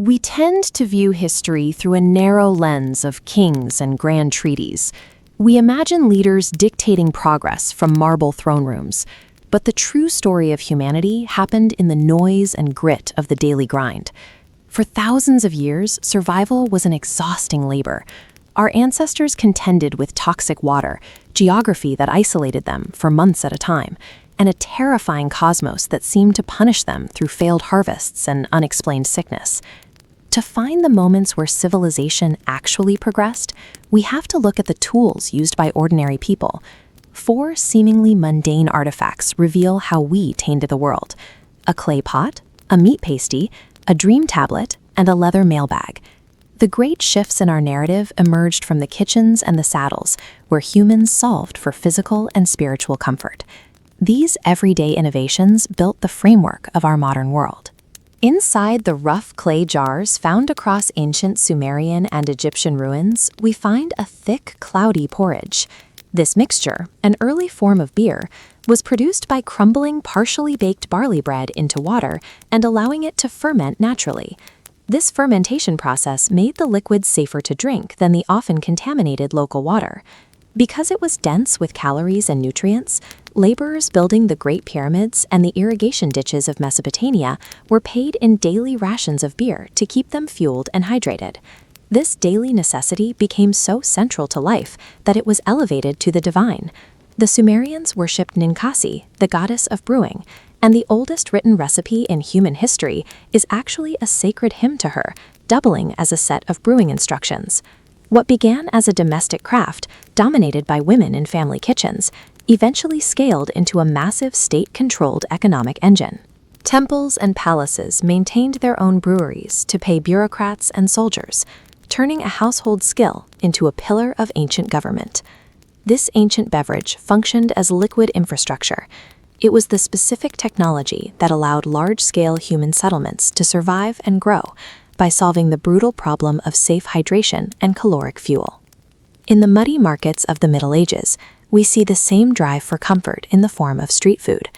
We tend to view history through a narrow lens of kings and grand treaties. We imagine leaders dictating progress from marble throne rooms. But the true story of humanity happened in the noise and grit of the daily grind. For thousands of years, survival was an exhausting labor. Our ancestors contended with toxic water, geography that isolated them for months at a time, and a terrifying cosmos that seemed to punish them through failed harvests and unexplained sickness. To find the moments where civilization actually progressed, we have to look at the tools used by ordinary people. 4 seemingly mundane artifacts reveal how we tainted the world: a clay pot, a meat pasty, a dream tablet, and a leather mailbag. The great shifts in our narrative emerged from the kitchens and the saddles, where humans solved for physical and spiritual comfort. These everyday innovations built the framework of our modern world. Inside the rough clay jars found across ancient Sumerian and Egyptian ruins, we find a thick, cloudy porridge. This mixture, an early form of beer, was produced by crumbling partially baked barley bread into water and allowing it to ferment naturally. This fermentation process made the liquid safer to drink than the often contaminated local water. Because it was dense with calories and nutrients, laborers building the Great Pyramids and the irrigation ditches of Mesopotamia were paid in daily rations of beer to keep them fueled and hydrated. This daily necessity became so central to life that it was elevated to the divine. The Sumerians worshipped Ninkasi, the goddess of brewing, and the oldest written recipe in human history is actually a sacred hymn to her, doubling as a set of brewing instructions. What began as a domestic craft, dominated by women in family kitchens, eventually scaled into a massive state-controlled economic engine. Temples and palaces maintained their own breweries to pay bureaucrats and soldiers, turning a household skill into a pillar of ancient government. This ancient beverage functioned as liquid infrastructure. It was the specific technology that allowed large-scale human settlements to survive and grow by solving the brutal problem of safe hydration and caloric fuel. In the muddy markets of the Middle Ages, we see the same drive for comfort in the form of street food.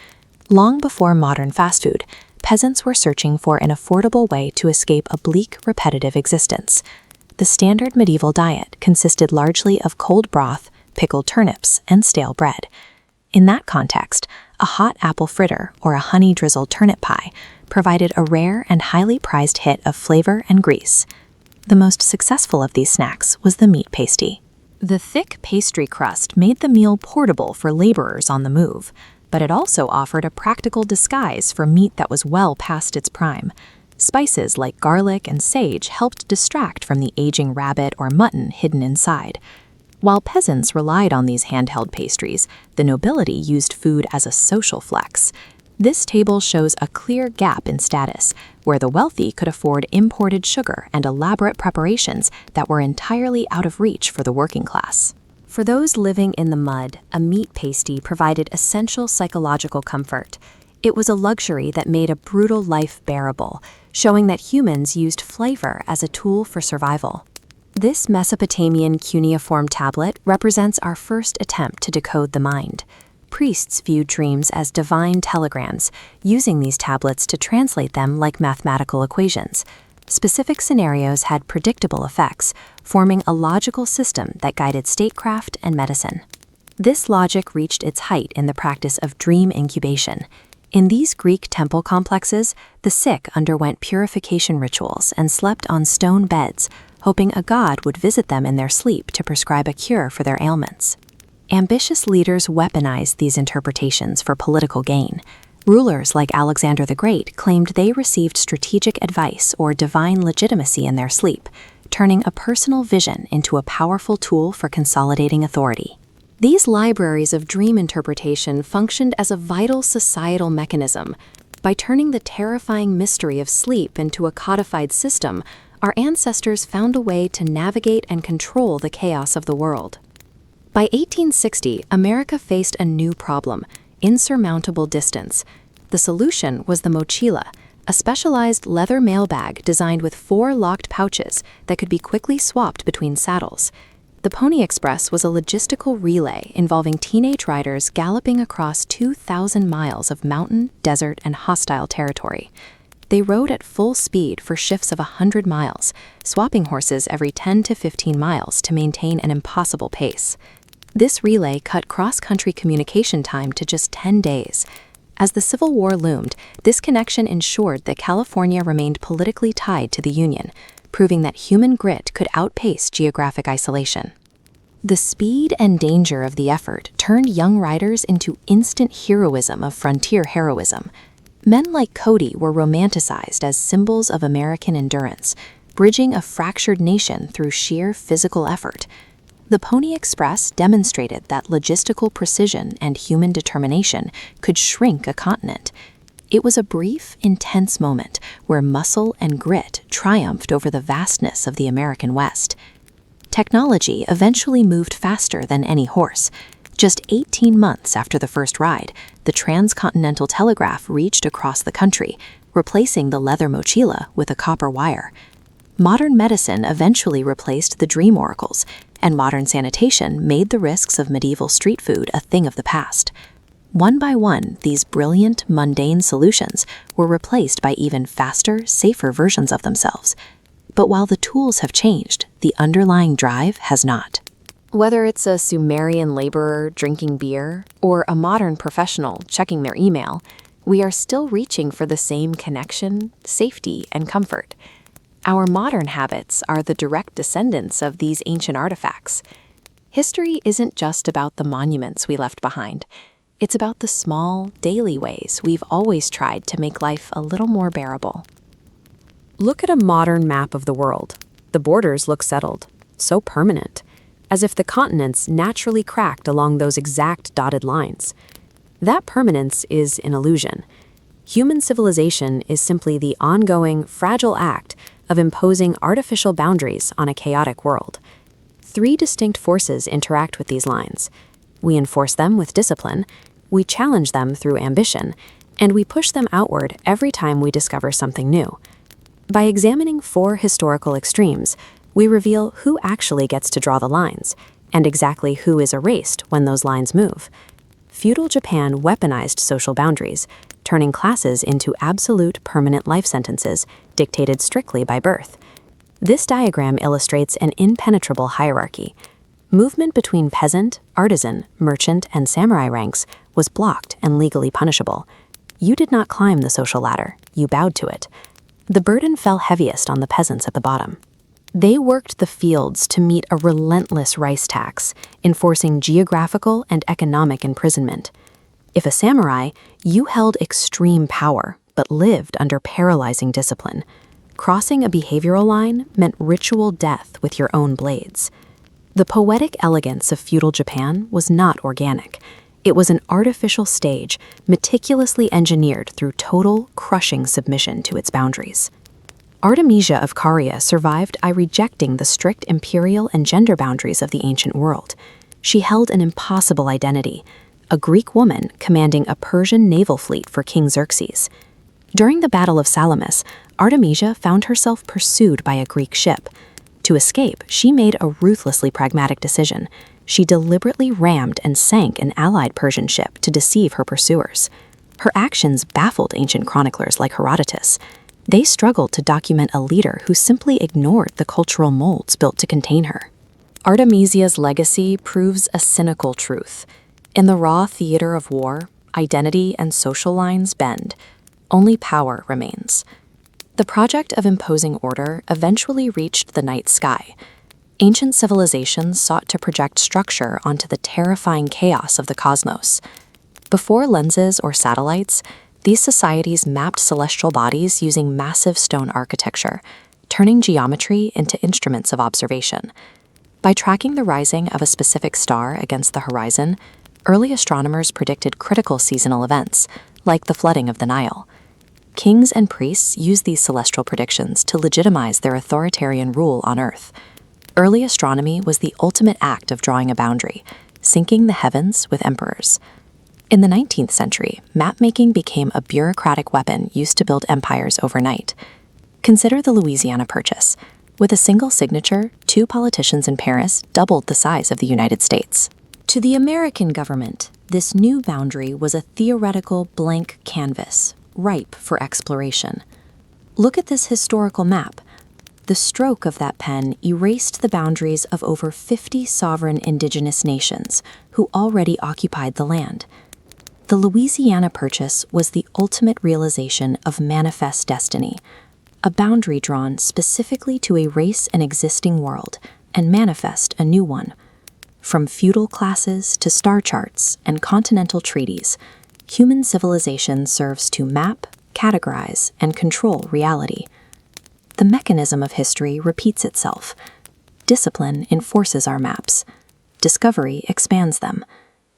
Long before modern fast food, peasants were searching for an affordable way to escape a bleak, repetitive existence. The standard medieval diet consisted largely of cold broth, pickled turnips, and stale bread. In that context, a hot apple fritter or a honey-drizzled turnip pie provided a rare and highly prized hit of flavor and grease. The most successful of these snacks was the meat pasty. The thick pastry crust made the meal portable for laborers on the move, but it also offered a practical disguise for meat that was well past its prime. Spices like garlic and sage helped distract from the aging rabbit or mutton hidden inside. While peasants relied on these handheld pastries, the nobility used food as a social flex. This table shows a clear gap in status, where the wealthy could afford imported sugar and elaborate preparations that were entirely out of reach for the working class. For those living in the mud, a meat pasty provided essential psychological comfort. It was a luxury that made a brutal life bearable, showing that humans used flavor as a tool for survival. This Mesopotamian cuneiform tablet represents our first attempt to decode the mind. Priests viewed dreams as divine telegrams, using these tablets to translate them like mathematical equations. Specific scenarios had predictable effects, forming a logical system that guided statecraft and medicine. This logic reached its height in the practice of dream incubation. In these Greek temple complexes, the sick underwent purification rituals and slept on stone beds, hoping a god would visit them in their sleep to prescribe a cure for their ailments. Ambitious leaders weaponized these interpretations for political gain. Rulers like Alexander the Great claimed they received strategic advice or divine legitimacy in their sleep, turning a personal vision into a powerful tool for consolidating authority. These libraries of dream interpretation functioned as a vital societal mechanism. By turning the terrifying mystery of sleep into a codified system, our ancestors found a way to navigate and control the chaos of the world. By 1860, America faced a new problem: insurmountable distance. The solution was the mochila, a specialized leather mailbag designed with 4 locked pouches that could be quickly swapped between saddles. The Pony Express was a logistical relay involving teenage riders galloping across 2,000 miles of mountain, desert, and hostile territory. They rode at full speed for shifts of 100 miles, swapping horses every 10 to 15 miles to maintain an impossible pace. This relay cut cross-country communication time to just 10 days. As the Civil War loomed, this connection ensured that California remained politically tied to the Union, proving that human grit could outpace geographic isolation. The speed and danger of the effort turned young riders into instant heroism of frontier heroism. Men like Cody were romanticized as symbols of American endurance, bridging a fractured nation through sheer physical effort. The Pony Express demonstrated that logistical precision and human determination could shrink a continent. It was a brief, intense moment where muscle and grit triumphed over the vastness of the American West. Technology eventually moved faster than any horse. Just 18 months after the first ride, the transcontinental telegraph reached across the country, replacing the leather mochila with a copper wire. Modern medicine eventually replaced the dream oracles, and modern sanitation made the risks of medieval street food a thing of the past. One by one, these brilliant, mundane solutions were replaced by even faster, safer versions of themselves. But while the tools have changed, the underlying drive has not. Whether it's a Sumerian laborer drinking beer or a modern professional checking their email, we are still reaching for the same connection, safety, and comfort. Our modern habits are the direct descendants of these ancient artifacts. History isn't just about the monuments we left behind. It's about the small, daily ways we've always tried to make life a little more bearable. Look at a modern map of the world. The borders look settled, so permanent, as if the continents naturally cracked along those exact dotted lines. That permanence is an illusion. Human civilization is simply the ongoing, fragile act of imposing artificial boundaries on a chaotic world. Three distinct forces interact with these lines. We enforce them with discipline, we challenge them through ambition, and we push them outward every time we discover something new. By examining four historical extremes, we reveal who actually gets to draw the lines, and exactly who is erased when those lines move. Feudal Japan weaponized social boundaries, turning classes into absolute permanent life sentences dictated strictly by birth. This diagram illustrates an impenetrable hierarchy. Movement between peasant, artisan, merchant, and samurai ranks was blocked and legally punishable. You did not climb the social ladder, you bowed to it. The burden fell heaviest on the peasants at the bottom. They worked the fields to meet a relentless rice tax, enforcing geographical and economic imprisonment. If a samurai, you held extreme power, but lived under paralyzing discipline. Crossing a behavioral line meant ritual death with your own blades. The poetic elegance of feudal Japan was not organic. It was an artificial stage, meticulously engineered through total, crushing submission to its boundaries. Artemisia of Caria survived by rejecting the strict imperial and gender boundaries of the ancient world. She held an impossible identity, a Greek woman commanding a Persian naval fleet for King Xerxes. During the Battle of Salamis, Artemisia found herself pursued by a Greek ship. To escape, she made a ruthlessly pragmatic decision. She deliberately rammed and sank an allied Persian ship to deceive her pursuers. Her actions baffled ancient chroniclers like Herodotus. They struggled to document a leader who simply ignored the cultural molds built to contain her. Artemisia's legacy proves a cynical truth. In the raw theater of war, identity and social lines bend. Only power remains. The project of imposing order eventually reached the night sky. Ancient civilizations sought to project structure onto the terrifying chaos of the cosmos. Before lenses or satellites, these societies mapped celestial bodies using massive stone architecture, turning geometry into instruments of observation. By tracking the rising of a specific star against the horizon, early astronomers predicted critical seasonal events, like the flooding of the Nile. Kings and priests used these celestial predictions to legitimize their authoritarian rule on Earth. Early astronomy was the ultimate act of drawing a boundary, syncing the heavens with emperors. In the 19th century, map-making became a bureaucratic weapon used to build empires overnight. Consider the Louisiana Purchase. With a single signature, 2 politicians in Paris doubled the size of the United States. To the American government, this new boundary was a theoretical blank canvas, ripe for exploration. Look at this historical map. The stroke of that pen erased the boundaries of over 50 sovereign indigenous nations who already occupied the land. The Louisiana Purchase was the ultimate realization of manifest destiny, a boundary drawn specifically to erase an existing world and manifest a new one. From feudal classes to star charts and continental treaties, human civilization serves to map, categorize, and control reality. The mechanism of history repeats itself. Discipline enforces our maps, discovery expands them,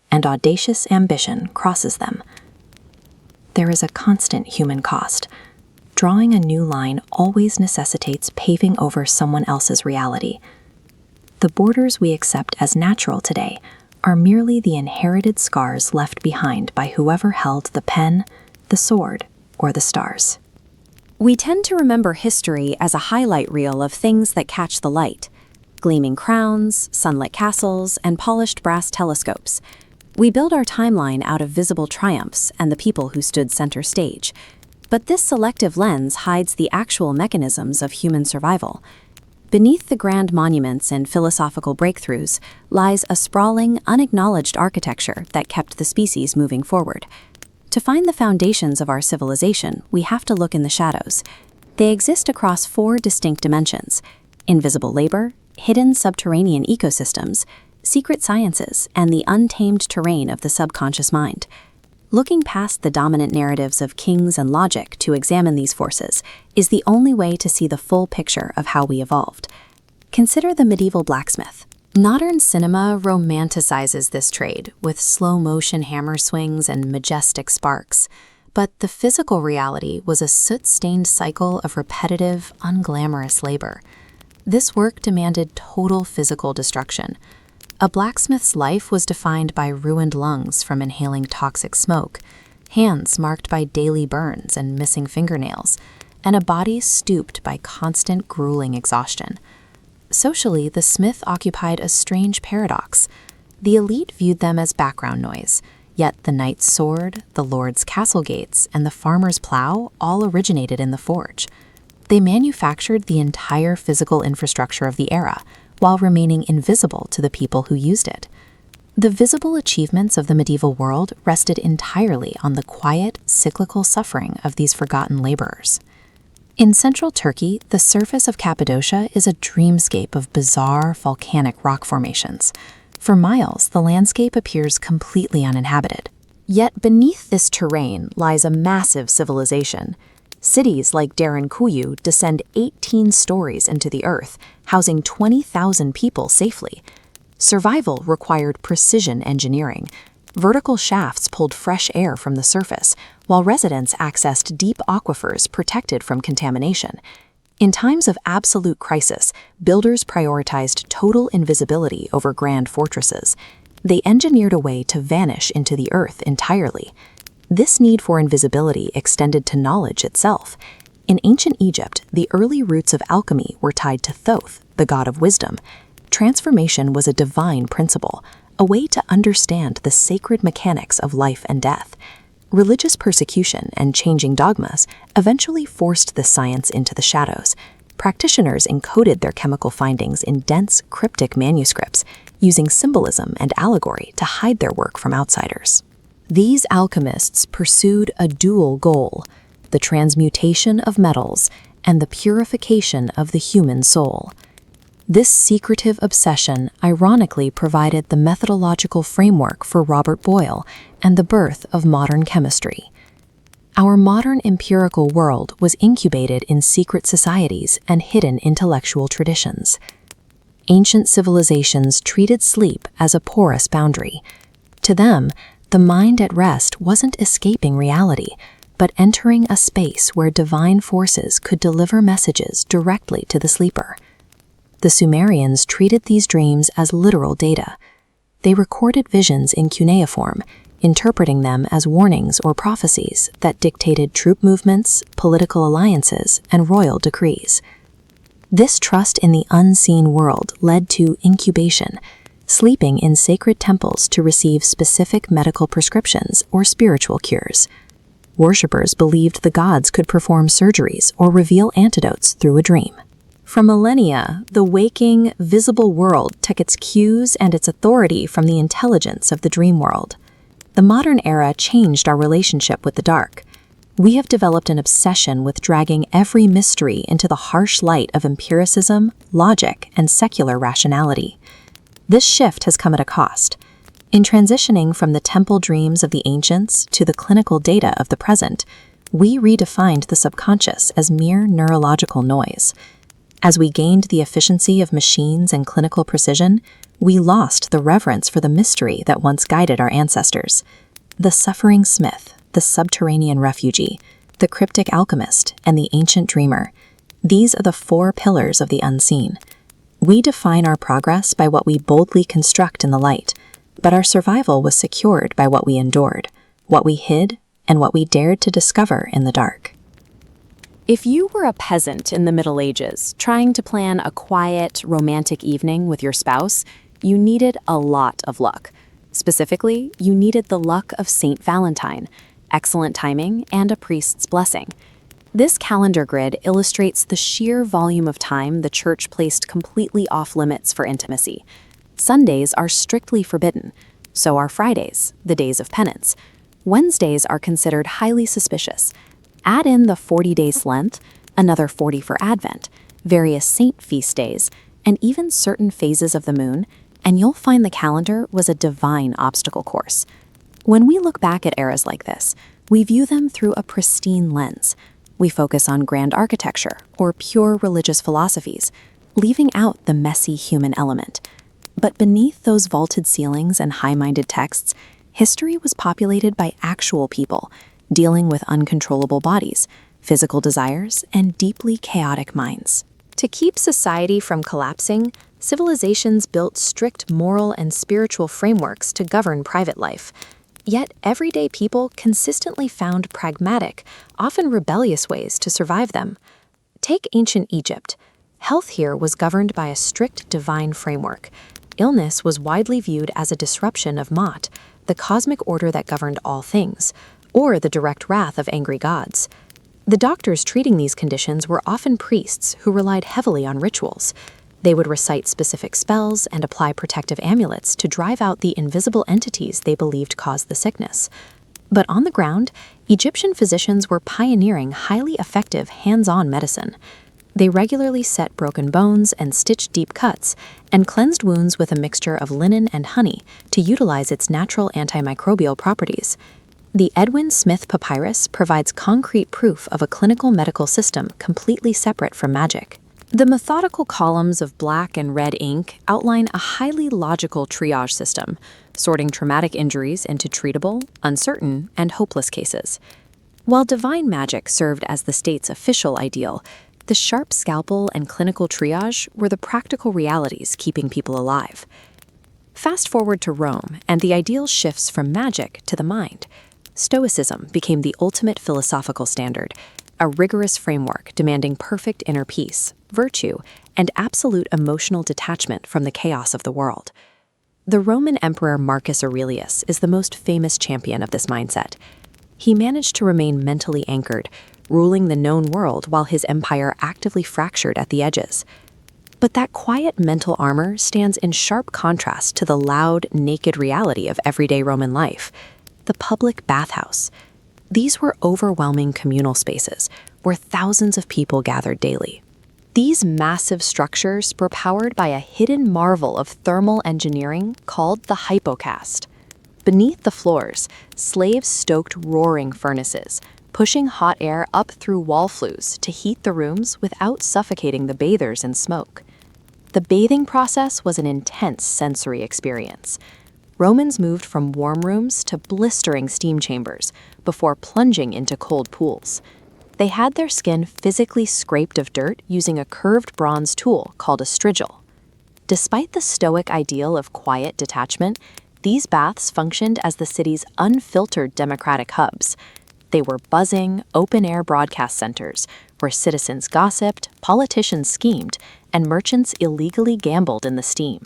and audacious ambition crosses them. There is a constant human cost. Drawing a new line always necessitates paving over someone else's reality. The borders we accept as natural today are merely the inherited scars left behind by whoever held the pen, the sword, or the stars. We tend to remember history as a highlight reel of things that catch the light: gleaming crowns, sunlit castles, and polished brass telescopes. We build our timeline out of visible triumphs and the people who stood center stage. But this selective lens hides the actual mechanisms of human survival. Beneath the grand monuments and philosophical breakthroughs lies a sprawling, unacknowledged architecture that kept the species moving forward. To find the foundations of our civilization, we have to look in the shadows. They exist across 4 distinct dimensions: invisible labor, hidden subterranean ecosystems, secret sciences, and the untamed terrain of the subconscious mind. Looking past the dominant narratives of kings and logic to examine these forces is the only way to see the full picture of how we evolved. Consider the medieval blacksmith. Modern cinema romanticizes this trade with slow-motion hammer swings and majestic sparks, but the physical reality was a soot-stained cycle of repetitive, unglamorous labor. This work demanded total physical destruction. A blacksmith's life was defined by ruined lungs from inhaling toxic smoke, hands marked by daily burns and missing fingernails, and a body stooped by constant grueling exhaustion. Socially, the smith occupied a strange paradox. The elite viewed them as background noise, yet the knight's sword, the lord's castle gates, and the farmer's plow all originated in the forge. They manufactured the entire physical infrastructure of the era, while remaining invisible to the people who used it. The visible achievements of the medieval world rested entirely on the quiet, cyclical suffering of these forgotten laborers. In central Turkey, the surface of Cappadocia is a dreamscape of bizarre volcanic rock formations. For miles, the landscape appears completely uninhabited. Yet beneath this terrain lies a massive civilization. Cities like Derinkuyu descend 18 stories into the earth, housing 20,000 people safely. Survival required precision engineering. Vertical shafts pulled fresh air from the surface, while residents accessed deep aquifers protected from contamination. In times of absolute crisis, builders prioritized total invisibility over grand fortresses. They engineered a way to vanish into the earth entirely. This need for invisibility extended to knowledge itself. In ancient Egypt, the early roots of alchemy were tied to Thoth, the god of wisdom. Transformation was a divine principle, a way to understand the sacred mechanics of life and death. Religious persecution and changing dogmas eventually forced this science into the shadows. Practitioners encoded their chemical findings in dense, cryptic manuscripts, using symbolism and allegory to hide their work from outsiders. These alchemists pursued a dual goal: the transmutation of metals and the purification of the human soul. This secretive obsession ironically provided the methodological framework for Robert Boyle and the birth of modern chemistry. Our modern empirical world was incubated in secret societies and hidden intellectual traditions. Ancient civilizations treated sleep as a porous boundary. To them, the mind at rest wasn't escaping reality, but entering a space where divine forces could deliver messages directly to the sleeper. The Sumerians treated these dreams as literal data. They recorded visions in cuneiform, interpreting them as warnings or prophecies that dictated troop movements, political alliances, and royal decrees. This trust in the unseen world led to incubation, sleeping in sacred temples to receive specific medical prescriptions or spiritual cures. Worshippers believed the gods could perform surgeries or reveal antidotes through a dream. For millennia, the waking, visible world took its cues and its authority from the intelligence of the dream world. The modern era changed our relationship with the dark. We have developed an obsession with dragging every mystery into the harsh light of empiricism, logic, and secular rationality. This shift has come at a cost. In transitioning from the temple dreams of the ancients to the clinical data of the present, we redefined the subconscious as mere neurological noise. As we gained the efficiency of machines and clinical precision, we lost the reverence for the mystery that once guided our ancestors. The suffering smith, the subterranean refugee, the cryptic alchemist, and the ancient dreamer. These are the 4 pillars of the unseen. We define our progress by what we boldly construct in the light, but our survival was secured by what we endured, what we hid, and what we dared to discover in the dark. If you were a peasant in the Middle Ages trying to plan a quiet, romantic evening with your spouse, you needed a lot of luck. Specifically, you needed the luck of Saint Valentine, excellent timing, and a priest's blessing. This calendar grid illustrates the sheer volume of time the church placed completely off limits for intimacy. Sundays are strictly forbidden, so are Fridays, the days of penance. Wednesdays are considered highly suspicious. Add in the 40 days Lent, another 40 for Advent, various saint feast days, and even certain phases of the moon, and you'll find the calendar was a divine obstacle course. When we look back at eras like this, we view them through a pristine lens. We focus on grand architecture or pure religious philosophies, leaving out the messy human element. But beneath those vaulted ceilings and high-minded texts, history was populated by actual people, dealing with uncontrollable bodies, physical desires, and deeply chaotic minds. To keep society from collapsing, civilizations built strict moral and spiritual frameworks to govern private life. Yet everyday people consistently found pragmatic, often rebellious ways to survive them. Take ancient Egypt. Health here was governed by a strict divine framework. Illness was widely viewed as a disruption of Maat, the cosmic order that governed all things, or the direct wrath of angry gods. The doctors treating these conditions were often priests who relied heavily on rituals. They would recite specific spells and apply protective amulets to drive out the invisible entities they believed caused the sickness. But on the ground, Egyptian physicians were pioneering highly effective hands-on medicine. They regularly set broken bones and stitched deep cuts, and cleansed wounds with a mixture of linen and honey to utilize its natural antimicrobial properties. The Edwin Smith Papyrus provides concrete proof of a clinical medical system completely separate from magic. The methodical columns of black and red ink outline a highly logical triage system, sorting traumatic injuries into treatable, uncertain, and hopeless cases. While divine magic served as the state's official ideal, the sharp scalpel and clinical triage were the practical realities keeping people alive. Fast forward to Rome, and the ideal shifts from magic to the mind. Stoicism became the ultimate philosophical standard, a rigorous framework demanding perfect inner peace, virtue, and absolute emotional detachment from the chaos of the world. The Roman Emperor Marcus Aurelius is the most famous champion of this mindset. He managed to remain mentally anchored, ruling the known world while his empire actively fractured at the edges. But that quiet mental armor stands in sharp contrast to the loud, naked reality of everyday Roman life. The public bathhouse. These were overwhelming communal spaces where thousands of people gathered daily. These massive structures were powered by a hidden marvel of thermal engineering called the hypocast. Beneath the floors, slaves stoked roaring furnaces, pushing hot air up through wall flues to heat the rooms without suffocating the bathers in smoke. The bathing process was an intense sensory experience. Romans moved from warm rooms to blistering steam chambers before plunging into cold pools. They had their skin physically scraped of dirt using a curved bronze tool called a strigil. Despite the Stoic ideal of quiet detachment, these baths functioned as the city's unfiltered democratic hubs. They were buzzing, open-air broadcast centers where citizens gossiped, politicians schemed, and merchants illegally gambled in the steam.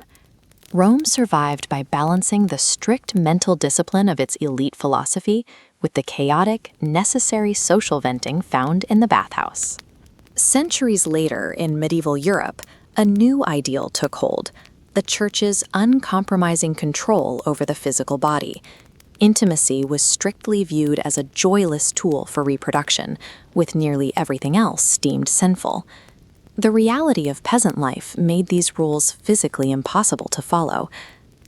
Rome survived by balancing the strict mental discipline of its elite philosophy with the chaotic, necessary social venting found in the bathhouse. Centuries later, in medieval Europe, a new ideal took hold: the church's uncompromising control over the physical body. Intimacy was strictly viewed as a joyless tool for reproduction, with nearly everything else deemed sinful. The reality of peasant life made these rules physically impossible to follow.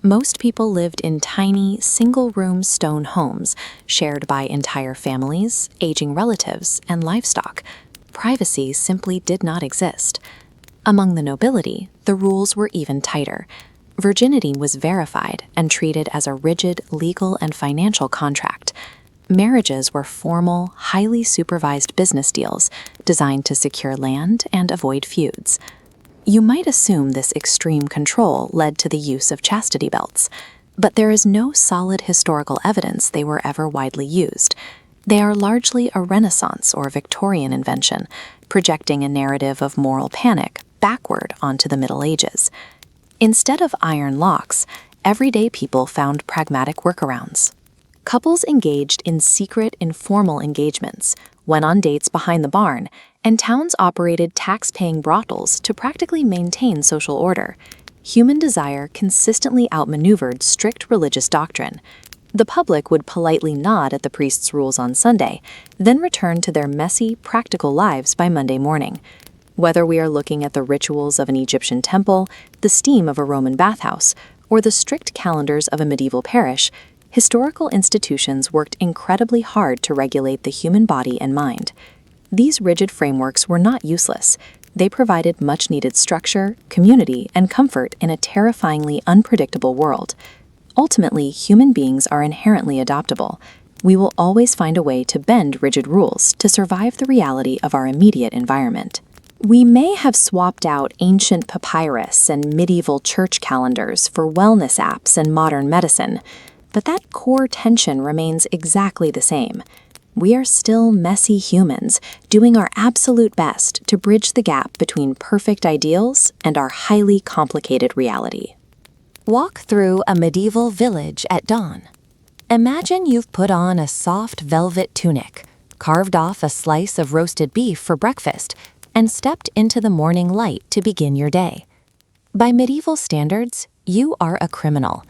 Most people lived in tiny, single-room stone homes, shared by entire families, aging relatives, and livestock. Privacy simply did not exist. Among the nobility, the rules were even tighter. Virginity was verified and treated as a rigid legal and financial contract. Marriages were formal, highly supervised business deals designed to secure land and avoid feuds. You might assume this extreme control led to the use of chastity belts, but there is no solid historical evidence they were ever widely used. They are largely a Renaissance or Victorian invention, projecting a narrative of moral panic backward onto the Middle Ages. Instead of iron locks, everyday people found pragmatic workarounds. Couples engaged in secret, informal engagements, went on dates behind the barn, and towns operated tax-paying brothels to practically maintain social order. Human desire consistently outmaneuvered strict religious doctrine. The public would politely nod at the priest's rules on Sunday, then return to their messy, practical lives by Monday morning. Whether we are looking at the rituals of an Egyptian temple, the steam of a Roman bathhouse, or the strict calendars of a medieval parish, historical institutions worked incredibly hard to regulate the human body and mind. These rigid frameworks were not useless. They provided much-needed structure, community, and comfort in a terrifyingly unpredictable world. Ultimately, human beings are inherently adaptable. We will always find a way to bend rigid rules to survive the reality of our immediate environment. We may have swapped out ancient papyrus and medieval church calendars for wellness apps and modern medicine, but that core tension remains exactly the same. We are still messy humans, doing our absolute best to bridge the gap between perfect ideals and our highly complicated reality. Walk through a medieval village at dawn. Imagine you've put on a soft velvet tunic, carved off a slice of roasted beef for breakfast, and stepped into the morning light to begin your day. By medieval standards, you are a criminal.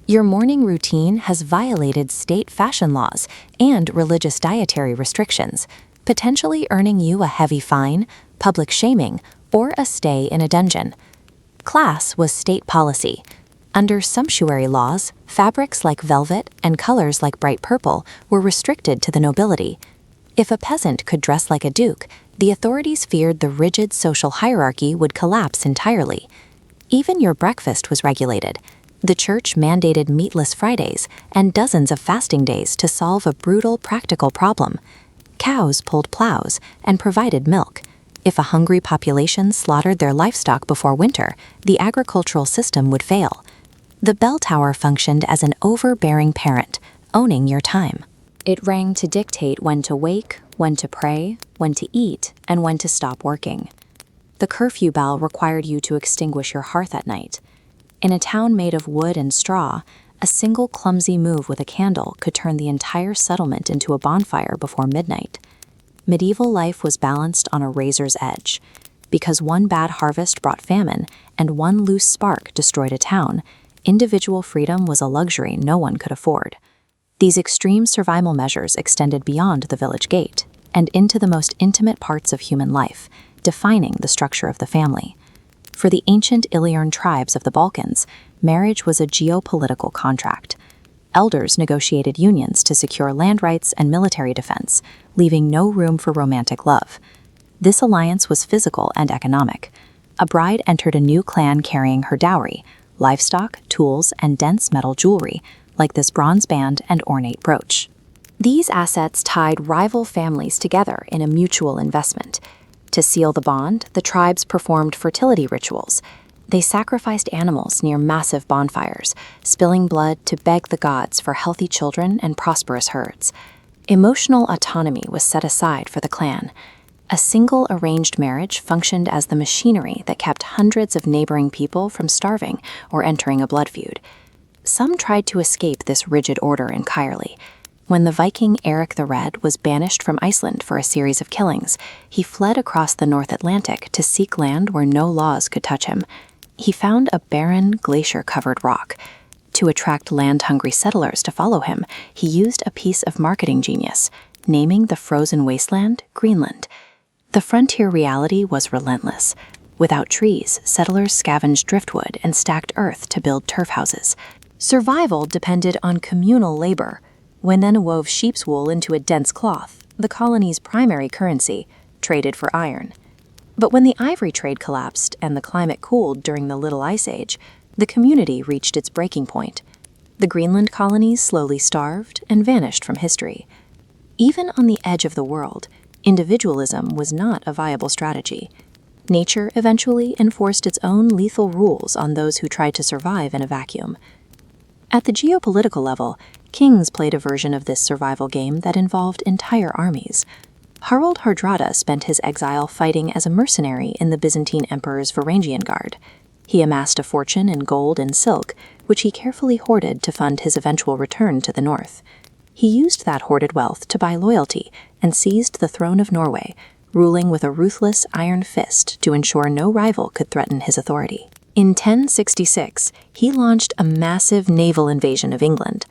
Your morning routine has violated state fashion laws and religious dietary restrictions, potentially earning you a heavy fine, public shaming, or a stay in a dungeon. Class was state policy. Under sumptuary laws, fabrics like velvet and colors like bright purple were restricted to the nobility. If a peasant could dress like a duke, the authorities feared the rigid social hierarchy would collapse entirely. Even your breakfast was regulated. The church mandated meatless Fridays and dozens of fasting days to solve a brutal practical problem. Cows pulled plows and provided milk. If a hungry population slaughtered their livestock before winter, the agricultural system would fail. The bell tower functioned as an overbearing parent, owning your time. It rang to dictate when to wake, when to pray, when to eat, and when to stop working. The curfew bell required you to extinguish your hearth at night. In a town made of wood and straw, a single clumsy move with a candle could turn the entire settlement into a bonfire before midnight. Medieval life was balanced on a razor's edge. Because one bad harvest brought famine and one loose spark destroyed a town, individual freedom was a luxury no one could afford. These extreme survival measures extended beyond the village gate and into the most intimate parts of human life, defining the structure of the family. For the ancient Illyrian tribes of the Balkans, marriage was a geopolitical contract. Elders negotiated unions to secure land rights and military defense, leaving no room for romantic love. This alliance was physical and economic. A bride entered a new clan carrying her dowry, livestock, tools, and dense metal jewelry, like this bronze band and ornate brooch. These assets tied rival families together in a mutual investment. To seal the bond, the tribes performed fertility rituals. They sacrificed animals near massive bonfires, spilling blood to beg the gods for healthy children and prosperous herds. Emotional autonomy was set aside for the clan. A single arranged marriage functioned as the machinery that kept hundreds of neighboring people from starving or entering a blood feud. Some tried to escape this rigid order entirely. When the Viking Eric the Red was banished from Iceland for a series of killings, he fled across the North Atlantic to seek land where no laws could touch him. He found a barren, glacier-covered rock. To attract land-hungry settlers to follow him, he used a piece of marketing genius, naming the frozen wasteland Greenland. The frontier reality was relentless. Without trees, settlers scavenged driftwood and stacked earth to build turf houses. Survival depended on communal labor. When men wove sheep's wool into a dense cloth, the colony's primary currency, traded for iron. But when the ivory trade collapsed and the climate cooled during the Little Ice Age, the community reached its breaking point. The Greenland colonies slowly starved and vanished from history. Even on the edge of the world, individualism was not a viable strategy. Nature eventually enforced its own lethal rules on those who tried to survive in a vacuum. At the geopolitical level, kings played a version of this survival game that involved entire armies. Harald Hardrada spent his exile fighting as a mercenary in the Byzantine Emperor's Varangian Guard. He amassed a fortune in gold and silk, which he carefully hoarded to fund his eventual return to the north. He used that hoarded wealth to buy loyalty and seized the throne of Norway, ruling with a ruthless iron fist to ensure no rival could threaten his authority. In 1066, he launched a massive naval invasion of England.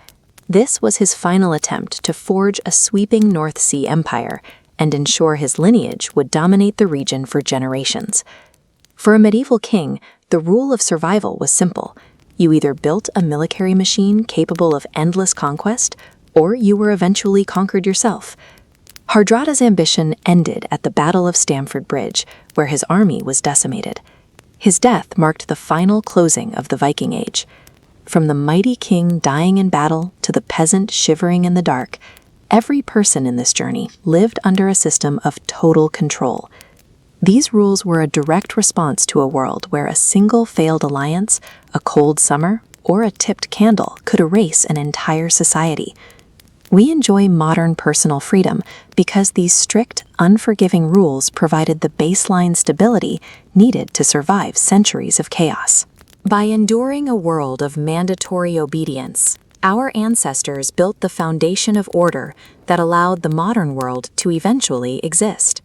This was his final attempt to forge a sweeping North Sea empire and ensure his lineage would dominate the region for generations. For a medieval king, the rule of survival was simple. You either built a military machine capable of endless conquest, or you were eventually conquered yourself. Hardrada's ambition ended at the Battle of Stamford Bridge, where his army was decimated. His death marked the final closing of the Viking Age. From the mighty king dying in battle to the peasant shivering in the dark, every person in this journey lived under a system of total control. These rules were a direct response to a world where a single failed alliance, a cold summer, or a tipped candle could erase an entire society. We enjoy modern personal freedom because these strict, unforgiving rules provided the baseline stability needed to survive centuries of chaos. By enduring a world of mandatory obedience, our ancestors built the foundation of order that allowed the modern world to eventually exist.